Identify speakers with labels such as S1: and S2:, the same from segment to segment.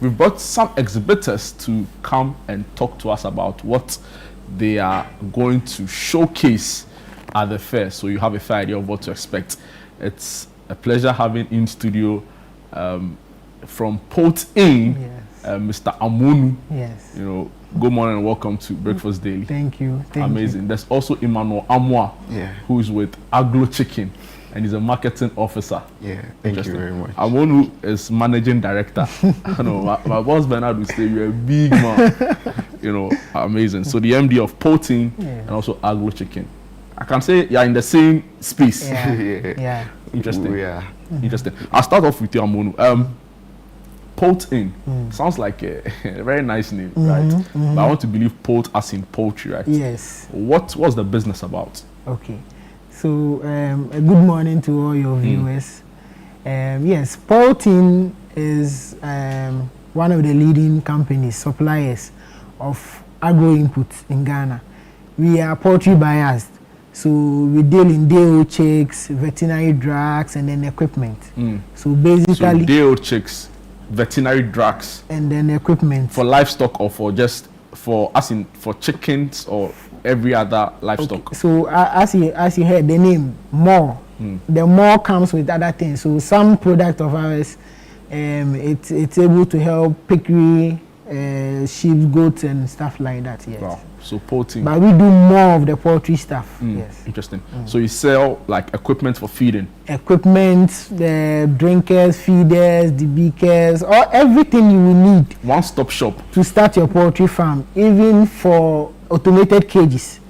S1: we've brought some exhibitors to come and talk to us about what they are going to showcase at the fair, so you have a fair idea of what to expect. It's a pleasure having in studio from Poultinn, Mr. Amonu.
S2: Yes.
S1: You know, good morning and welcome to Breakfast Daily.
S2: Thank you.
S1: Amazing. You. There's also Emmanuel Amwa, who is with Aglow Chicken, and he's a marketing officer.
S3: Yeah, thank you very much.
S1: Amonu is managing director. I know my boss Bernard would say you're a big man. You know, amazing. So the MD of Poultinn and also Aglow Chicken. I can say you're in the same space.
S2: Yeah.
S1: Interesting. Interesting. I'll start off with you, Amonu. Poultinn sounds like a very nice name, right? But I want to believe Poult as in poultry, right?
S2: Yes.
S1: What's the business about?
S2: Okay. So a good morning to all your viewers. Yes, Poultinn is one of the leading companies, suppliers of agro inputs in Ghana. We are poultry buyers. So we deal in day-old chicks, veterinary drugs, and then equipment. So basically,
S1: day-old chicks, veterinary drugs,
S2: and then equipment
S1: for livestock, or for just for chickens or every other livestock.
S2: Okay. So as you heard the name, more. The more comes with other things. So some product of ours, it's able to help piggery, sheep, goats, and stuff like that. Yes.
S1: Wow. So Poultinn.
S2: But we do more of the poultry stuff. Yes.
S1: Interesting. So you sell like equipment for feeding.
S2: Equipment, the drinkers, feeders, the beakers, or everything you will need.
S1: One-stop shop
S2: to start your poultry farm, even for automated cages.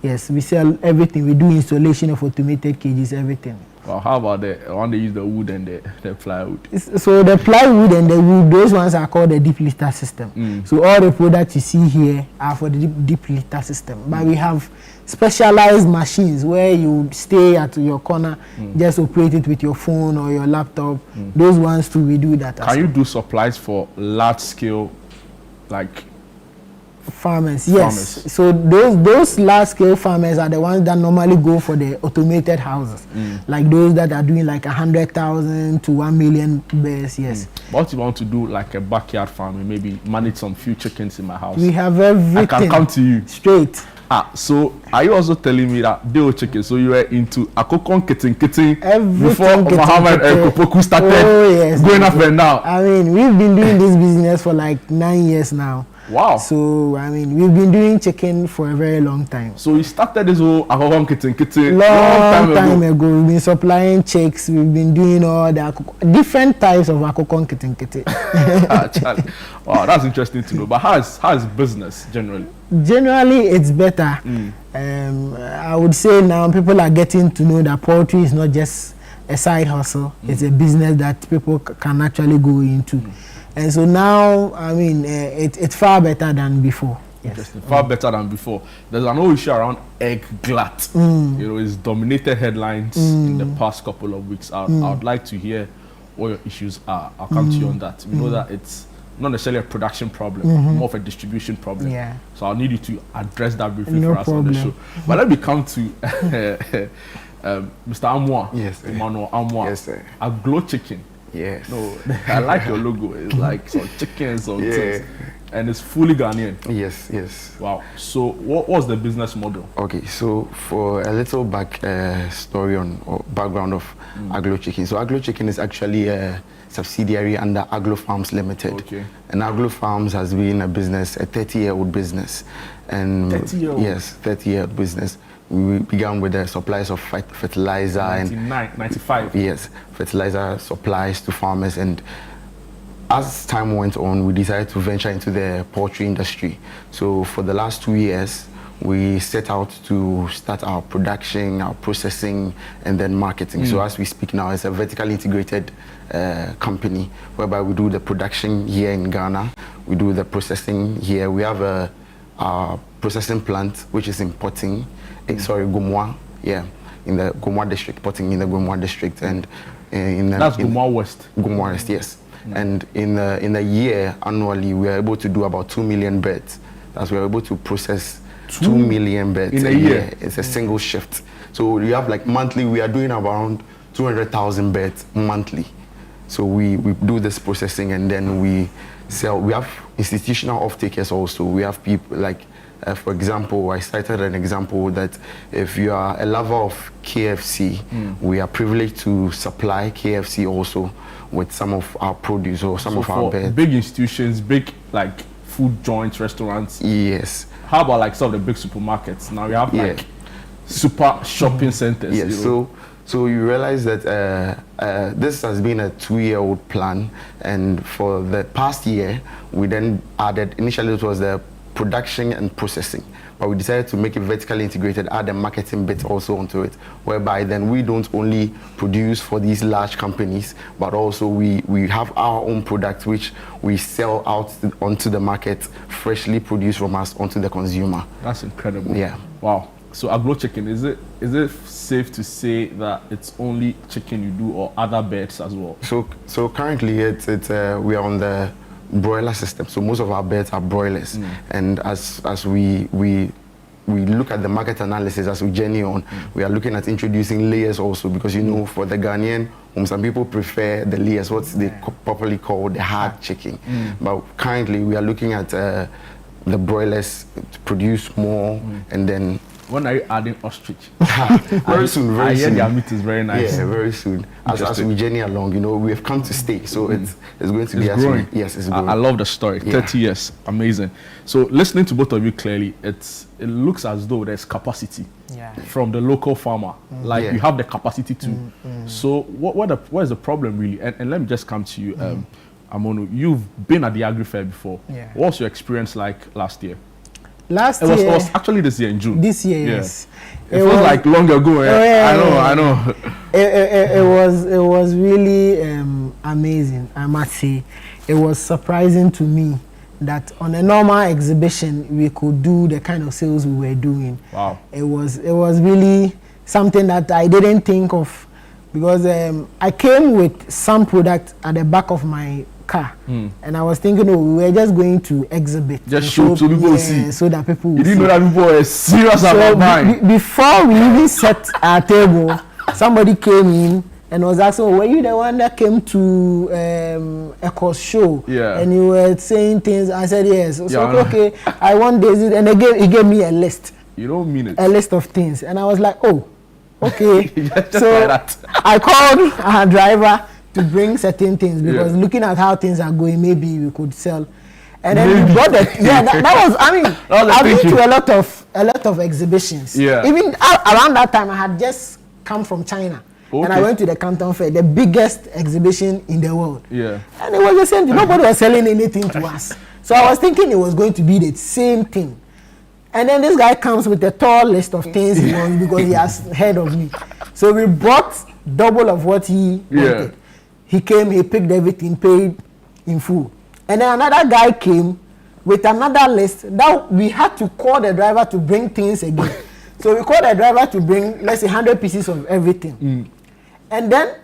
S2: Yes, we sell everything. We do installation of automated cages, everything.
S1: Well, how about when they use the wood and the plywood?
S2: So the plywood and the wood, those ones are called the deep litter system. So all the products you see here are for the deep litter system. But we have specialized machines where you stay at your corner, just operate it with your phone or your laptop. Those ones too, we do that.
S1: Can you do supplies for large scale, like
S2: farmers? Yes. So those large scale farmers are the ones that normally go for the automated houses, like those that are doing like 100,000 to 1 million birds. Yes.
S1: What you want to do, like a backyard farming, maybe manage some few chickens in my house?
S2: We have everything.
S1: I can come to you
S2: straight.
S1: So are you also telling me that they were chicken? So you were into akokon kitten
S2: before
S1: Muhammad and Kopoku started going up and down?
S2: I mean, we've been doing this business for like 9 years now.
S1: Wow.
S2: So, I mean, we've been doing chicken for a very long time.
S1: So you started this whole akokon kitten
S2: long time ago. We've been supplying chicks. We've been doing all the different types of akokon kitten.
S1: Wow, that's interesting to know. But how is business generally?
S2: Generally, it's better. I would say now people are getting to know that poultry is not just a side hustle. It's a business that people can actually go into. And so now, I mean, it's far better than before.
S1: Interesting. Far better than before. There's an old issue around egg glut. You know, it's dominated headlines in the past couple of weeks. I'd like to hear what your issues are. I'll come to you on that. We know that it's not necessarily a production problem, more of a distribution problem.
S2: Yeah.
S1: So I'll need you to address that briefly for us on the show. But let me come to Mr. Amwa.
S3: Yes, sir.
S1: Emmanuel Amwa.
S3: Yes, sir.
S1: Aglow Chicken.
S3: Yes.
S1: No, I like your logo. It's like some chickens, some things. And it's fully Ghanaian.
S3: Yes.
S1: Wow. So what was the business model?
S3: Okay, so for a little back story or background of Aglow Chicken. So Aglow Chicken is actually a subsidiary under Aglow Farms Limited.
S1: Okay.
S3: And Aglow Farms has been a business, a 30-year-old business. And
S1: 30-year-old?
S3: Yes, 30-year-old business. We began with the supplies of fertilizer
S1: 95.
S3: Yes, fertilizer supplies to farmers, and as time went on, we decided to venture into the poultry industry. So for the last 2 years, we set out to start our production, our processing, and then marketing. So as we speak now, it's a vertically integrated company whereby we do the production here in Ghana, we do the processing here. We have a processing plant which is in Poultinn. Gomwa, in the Gomwa district, Poultinn in the Gomwa district, and
S1: that's Gomwa West.
S3: Gomwa West, yes. And in a year, annually, we are able to do about 2 million birds. That's we are able to process 2 million birds
S1: in a year.
S3: It's a single shift. So we have like monthly, we are doing around 200,000 birds monthly. So we do this processing, and then we sell. We have institutional off-takers also. We have people like, for example, I cited an example that if you are a lover of KFC, we are privileged to supply KFC also with some of our produce or some of our beds.
S1: Big institutions, big like food joints, restaurants.
S3: Yes.
S1: How about like some of the big supermarkets? Now we have like super shopping centers.
S3: Yes. So you realize that this has been a 2-year-old plan, and for the past year, we then added, initially it was the production and processing, but we decided to make it vertically integrated, add a marketing bit also onto it, whereby then we don't only produce for these large companies, but also we have our own products which we sell out onto the market, freshly produced from us onto the consumer.
S1: That's incredible.
S3: Yeah.
S1: Wow. So Aglow chicken, is it safe to say that it's only chicken you do, or other birds as well?
S3: So currently it's we are on the broiler system, so most of our birds are broilers, and as we look at the market analysis, as we journey on, we are looking at introducing layers also, because you know, for the Ghanaian, some people prefer the layers, what they properly call the hard chicken, but currently we are looking at the broilers to produce more, and then
S1: when are you adding ostrich?
S3: Very soon.
S1: I hear their meat is very nice.
S3: Yeah, very soon. As we journey along, you know, we have come to stay, so it's going to be
S1: growing.
S3: Yes, it's growing.
S1: I love the story. 30 years, amazing. So listening to both of you clearly, it looks as though there's capacity from the local farmer. Like you have the capacity to. So what is the problem really? And let me just come to you, Amonu. You've been at the AGRIFAIR before.
S2: Yeah.
S1: What's your experience like last year?
S2: Last year,
S1: it was actually this year in June.
S2: This year, yes.
S1: It was like long ago. I know.
S2: It was really amazing. I must say, it was surprising to me that on a normal exhibition we could do the kind of sales we were doing. Wow! It was really something that I didn't think of, because I came with some product at the back of my car, and I was thinking, we were just going to exhibit,
S1: just show to people see,
S2: so that people will
S1: you didn't
S2: see.
S1: know that people were serious about buying.
S2: Before we even set our table, somebody came in and was asking, were you the one that came to a course show? Yeah. And you were saying things. I said yes. So okay, I want this, and he gave me a list.
S1: You don't mean it.
S2: A list of things, and I was like, oh, okay.
S1: Just
S2: so
S1: like that.
S2: I called our driver to bring certain things, because looking at how things are going, maybe we could sell. And then we brought that. Yeah, that was. I mean, I've been to a lot of exhibitions. Yeah. Even around that time, I had just come from China, and I went to the Canton Fair, the biggest exhibition in the world. Yeah. And it was the same thing. Nobody was selling anything to us. So I was thinking it was going to be the same thing. And then this guy comes with a tall list of things he wants, because he has heard of me. So we bought double of what he wanted. He came, he picked everything, paid in full. And then another guy came with another list that we had to call the driver to bring things again. So we called the driver to bring, let's say, 100 pieces of everything. And then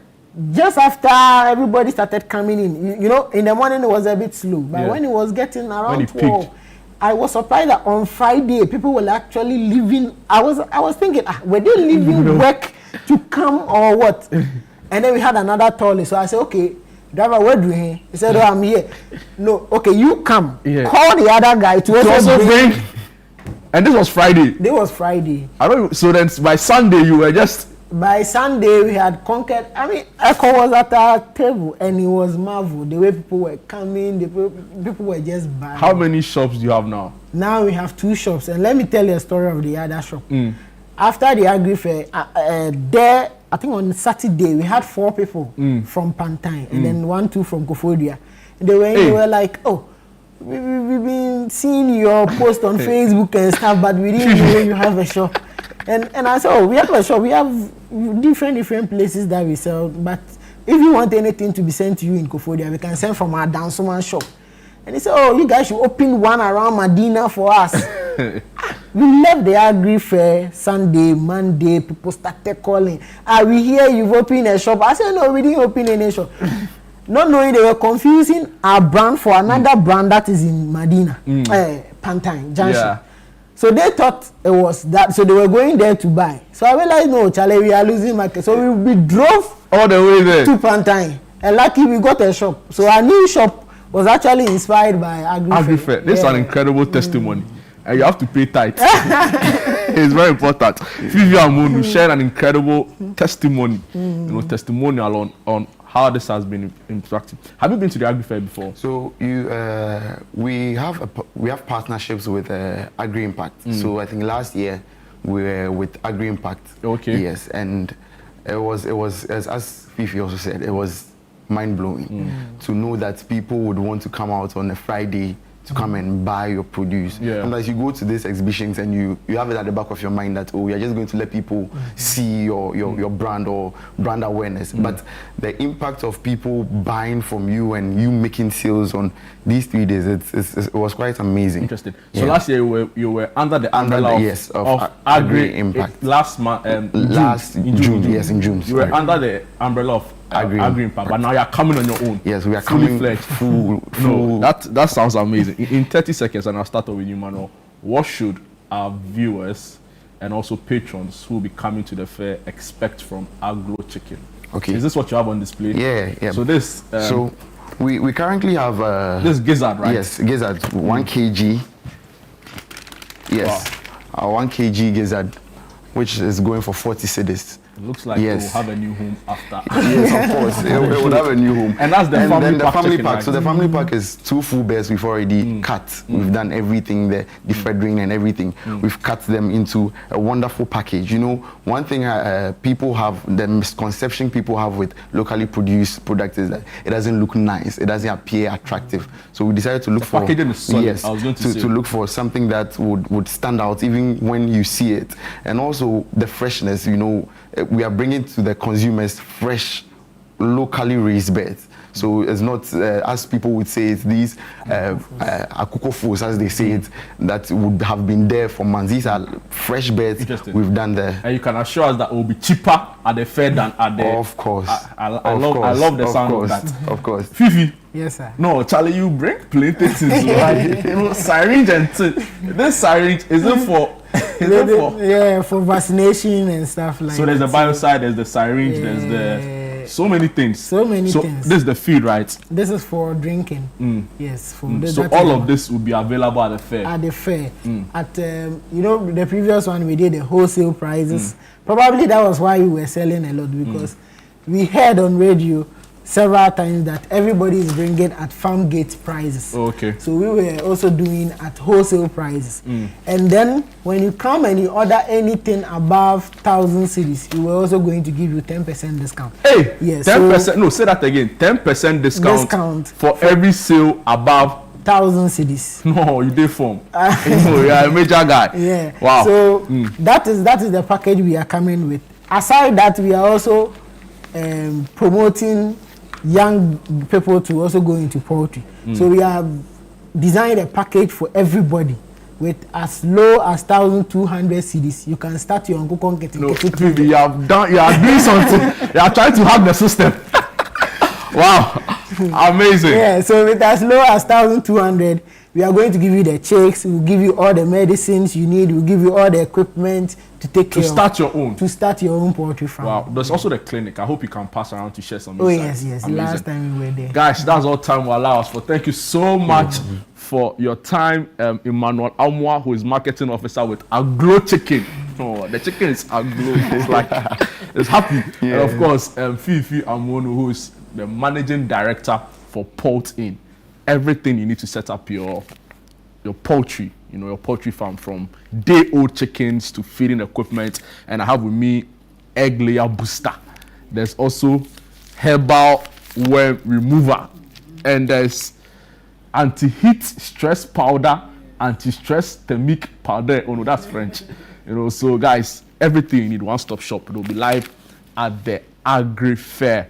S2: just after everybody started coming in, you know, in the morning it was a bit slow. But when it was getting around 12, I was surprised that on Friday people were actually leaving. I was thinking, were they leaving work to come or what? And then we had another tall list. So I said, okay, driver, where do you? He said, oh, I'm here. No, okay, you come. Call the other guy to also bring.
S1: And this was Friday.
S2: This was Friday.
S1: I don't. So then by Sunday you were just.
S2: By Sunday we had conquered. I mean, Echo was at our table, and it was marvel the way people were coming. People were just buying.
S1: How many shops do you have now?
S2: Now we have 2 shops, and let me tell you a story of the other shop. After the AGRIFAIR, there, I think on Saturday we had 4 people from Poultinn, and then 2 from Kofodia. And they were like, oh, we've been seeing your post on Facebook and stuff, but we didn't know you have a shop. And I said, oh, we have a shop. We have different places that we sell. But if you want anything to be sent to you in Kofodia, we can send from our Dansoman shop. And he said, oh, you guys should open one around Medina for us. We left the AGRIFAIR Sunday, Monday. People started calling. We hear you've opened a shop. I said, no, we didn't open any shop. Not knowing they were confusing our brand for another brand that is in Medina, Poultinn Junction. Yeah. So they thought it was that, so they were going there to buy. So I realized, no, Charlie, we are losing market. So we drove
S1: all the way there
S2: to Poultinn, and lucky we got a shop. So our new shop was actually inspired by AGRIFAIR.
S1: AGRIFAIR. This is an incredible testimony. And you have to pay tithe. It's very important. Fifi Amonu shared an incredible testimony, testimonial on how this has been interactive. Have you been to the AgriFair before?
S3: So we have partnerships with Agri Impact. So I think last year we were with Agri Impact.
S1: Okay.
S3: Yes, and it was as Fifi also said, it was mind blowing to know that people would want to come out on a Friday to come and buy your produce.
S1: Yeah.
S3: And as you go to these exhibitions and you have it at the back of your mind that, oh, you're just going to let people see your brand or brand awareness. But the impact of people buying from you and you making sales on these 3 days, it was quite amazing.
S1: Interesting. So last year you were under the umbrella of Agri
S3: Impact.
S1: Last month,
S3: June. Yes, in June.
S1: You were under the umbrella of Agri Impact, but now you're coming on your own.
S3: Yes, we are
S1: fully
S3: coming
S1: fledged.
S3: full.
S1: No, that sounds amazing. In 30 seconds, and I'll start off with you, Manuel. What should our viewers and also patrons who will be coming to the fair expect from Aglow Chicken?
S3: Okay.
S1: Is this what you have on display?
S3: Yeah.
S1: So this.
S3: So we currently have
S1: this gizzard, right?
S3: Yes, gizzard 1 kg. Yes,
S1: Wow.
S3: our 1 kg gizzard, which is going for 40 cedis.
S1: It looks like it will have a new home after.
S3: Yes, of course. It would have a new home.
S1: And that's the family pack chicken,
S3: pack.
S1: right?
S3: So the family pack is 2 full bears we've already cut. We've done everything, the feathering and everything. We've cut them into a wonderful package. You know, one thing people have, the misconception people have with locally produced products is that it doesn't look nice. It doesn't appear attractive. So we decided to look for
S1: packaging is solid.
S3: Yes,
S1: I was going to
S3: look for something that would stand out even when you see it. And also the freshness, you know, we are bringing to the consumers fresh, locally raised birds. So it's not, as people would say, it's these akukofos, as they say it, that would have been there for months. These are fresh birds we've done there.
S1: And you can assure us that it will be cheaper at the fair than at the...
S3: Of course.
S1: I love the sound of that.
S3: Of course.
S1: Fifi.
S2: Yes, sir.
S1: No, Charlie, you bring plenty things. Like, you know, syringe and this syringe, is it for...
S2: Yeah, for vaccination and stuff like that.
S1: So there's the biocide, there's the syringe, there's the... So many things.
S2: So many things.
S1: This is the feed, right?
S2: This is for drinking. Yes.
S1: So all of this will be available at the fair?
S2: At the fair. At, you know, the previous one we did the wholesale prices. Probably that was why we were selling a lot, because we heard on radio several times that everybody is bringing at farm gate prices.
S1: Okay.
S2: So we were also doing at wholesale prices. And then when you come and you order anything above 1,000 cedis, we were also going to give you 10% discount.
S1: Hey,
S2: yes,
S1: 10%. So, no, say that again. 10% discount for every sale above
S2: 1,000 cedis.
S1: No, you did form. You are a major guy.
S2: Yeah.
S1: Wow.
S2: So that is the package we are coming with. Aside that, we are also promoting young people to also go into poultry. So we have designed a package for everybody with as low as 1,200 cedis. You can start your Uncle Kong.
S1: No, you are doing something. You are trying to hack the system. Wow, amazing.
S2: Yeah, so with as low as 1,200, we are going to give you the checks. We'll give you all the medicines you need. We'll give you all the equipment to take care of.
S1: To start your own.
S2: To start your own poultry farm.
S1: Wow, there's also the clinic. I hope you can pass around to share some
S2: insights.
S1: Yes.
S2: Amazing. Last time we were there.
S1: Guys, that's all time will allow us for. Thank you so much for your time, Emmanuel Amwa, who is marketing officer with Aglow Chicken. Oh, the chicken is Aglow. It's like, it's happy.
S3: Yeah.
S1: And of course, Fifi Amonu, who is the managing director for Poultinn. Everything you need to set up your poultry, you know, your poultry farm, from day-old chickens to feeding equipment. And I have with me egg layer booster. There's also herbal worm remover, and there's anti-heat stress powder, anti-stress thermic powder. Oh no, that's French. You know, so guys, everything you need, one-stop shop. It will be live at the AGRIFAIR.